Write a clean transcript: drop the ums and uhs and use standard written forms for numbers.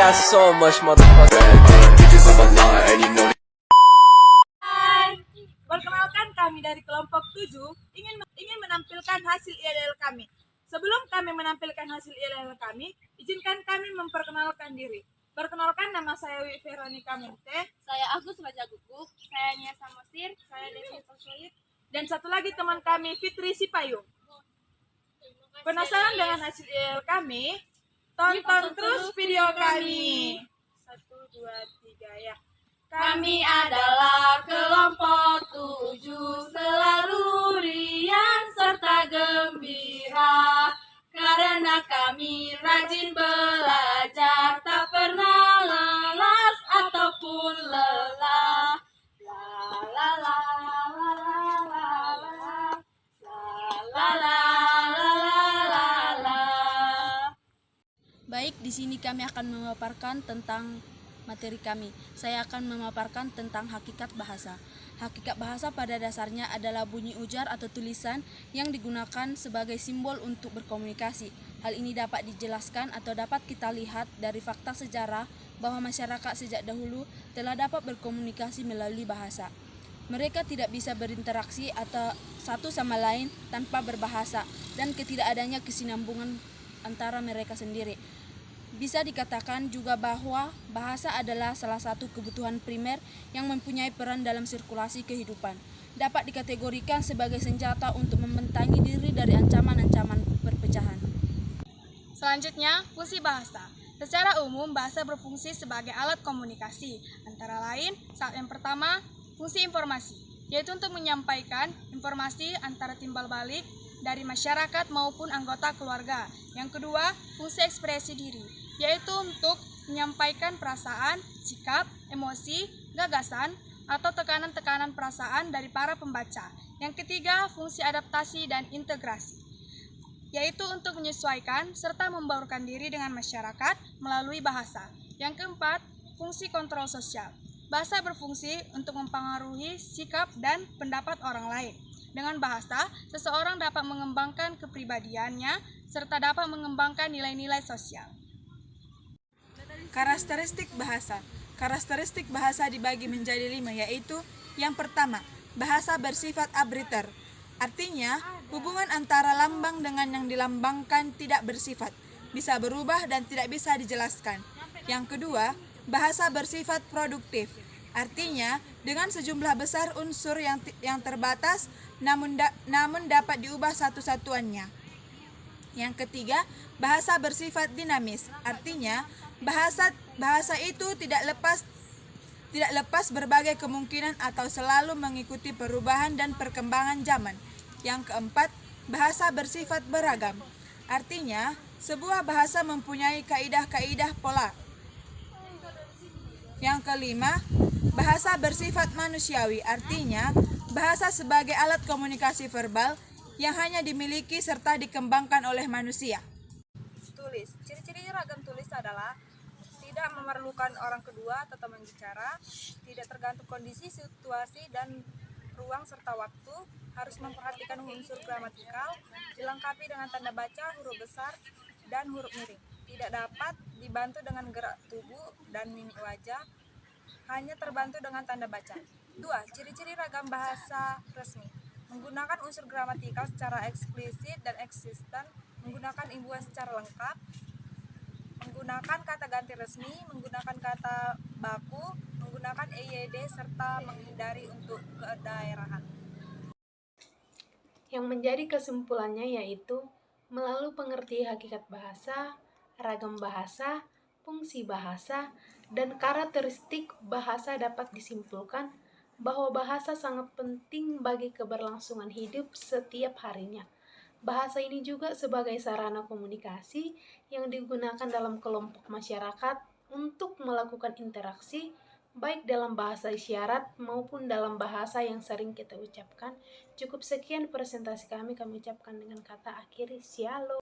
got so much motherfucking. Hai, perkenalkan kami dari kelompok 7 ingin menampilkan hasil ILL kami. Sebelum kami menampilkan hasil ILL kami, izinkan kami memperkenalkan diri. Perkenalkan, nama saya Wi Veronica Mente, Saya Agus Raja Guguk, saya Nia Samosir, saya Devi Tosoid, dan satu lagi teman kami Fitri Sipayung. Penasaran dengan hasil ILL kami? Tonton terus video kami. 1, 2, 3 ya. Kami adalah kelompok 7, selalu riang serta gembira. Karena kami rajin belajar, tak pernah lelas ataupun lelah. La la la la la la la la la la. Baik, di sini kami akan memaparkan tentang materi kami. Saya akan memaparkan tentang hakikat bahasa. Hakikat bahasa pada dasarnya adalah bunyi ujar atau tulisan yang digunakan sebagai simbol untuk berkomunikasi. Hal ini dapat dijelaskan atau dapat kita lihat dari fakta sejarah bahwa masyarakat sejak dahulu telah dapat berkomunikasi melalui bahasa. Mereka tidak bisa berinteraksi atau satu sama lain tanpa berbahasa, dan ketidakadanya kesinambungan antara mereka sendiri. Bisa dikatakan juga bahwa bahasa adalah salah satu kebutuhan primer yang mempunyai peran dalam sirkulasi kehidupan. Dapat dikategorikan sebagai senjata untuk membentangi diri dari ancaman-ancaman perpecahan. Selanjutnya, fungsi bahasa. Secara umum, bahasa berfungsi sebagai alat komunikasi. Antara lain, saat yang pertama, fungsi informasi, yaitu untuk menyampaikan informasi antara timbal balik dari masyarakat maupun anggota keluarga. Yang kedua, fungsi ekspresi diri, yaitu untuk menyampaikan perasaan, sikap, emosi, gagasan, atau tekanan-tekanan perasaan dari para pembaca. Yang ketiga, fungsi adaptasi dan integrasi, yaitu untuk menyesuaikan serta membaurkan diri dengan masyarakat melalui bahasa. Yang keempat, fungsi kontrol sosial. Bahasa berfungsi untuk mempengaruhi sikap dan pendapat orang lain. Dengan bahasa, seseorang dapat mengembangkan kepribadiannya serta dapat mengembangkan nilai-nilai sosial. Karakteristik bahasa. Karakteristik bahasa dibagi menjadi 5, yaitu yang pertama, bahasa bersifat arbitrter. Artinya, hubungan antara lambang dengan yang dilambangkan tidak bersifat, bisa berubah dan tidak bisa dijelaskan. Yang kedua, bahasa bersifat produktif. Artinya, dengan sejumlah besar unsur yang terbatas, namun dapat diubah satu-satuannya. Yang ketiga, bahasa bersifat dinamis. Artinya, bahasa itu tidak lepas berbagai kemungkinan atau selalu mengikuti perubahan dan perkembangan zaman. Yang keempat, bahasa bersifat beragam. Artinya, sebuah bahasa mempunyai kaidah-kaidah pola. Yang kelima, bahasa bersifat manusiawi. Artinya, bahasa sebagai alat komunikasi verbal yang hanya dimiliki serta dikembangkan oleh manusia. Tulis. Ciri-ciri ragam tulis adalah tidak memerlukan orang kedua atau teman bicara, tidak tergantung kondisi, situasi, dan ruang serta waktu, harus memperhatikan unsur gramatikal, dilengkapi dengan tanda baca, huruf besar, dan huruf miring. Tidak dapat dibantu dengan gerak tubuh dan mimik wajah, hanya terbantu dengan tanda baca. 2. Ciri-ciri ragam bahasa resmi. Menggunakan unsur gramatikal secara eksplisit dan eksisten, menggunakan imbuhan secara lengkap, menggunakan kata ganti resmi, menggunakan kata baku, menggunakan EYD, serta menghindari untuk kedaerahan. Yang menjadi kesimpulannya yaitu melalui pengertian hakikat bahasa, ragam bahasa, fungsi bahasa, dan karakteristik bahasa dapat disimpulkan bahwa bahasa sangat penting bagi keberlangsungan hidup setiap harinya. Bahasa ini juga sebagai sarana komunikasi yang digunakan dalam kelompok masyarakat untuk melakukan interaksi, baik dalam bahasa isyarat maupun dalam bahasa yang sering kita ucapkan. Cukup sekian presentasi kami ucapkan dengan kata akhir, shalom.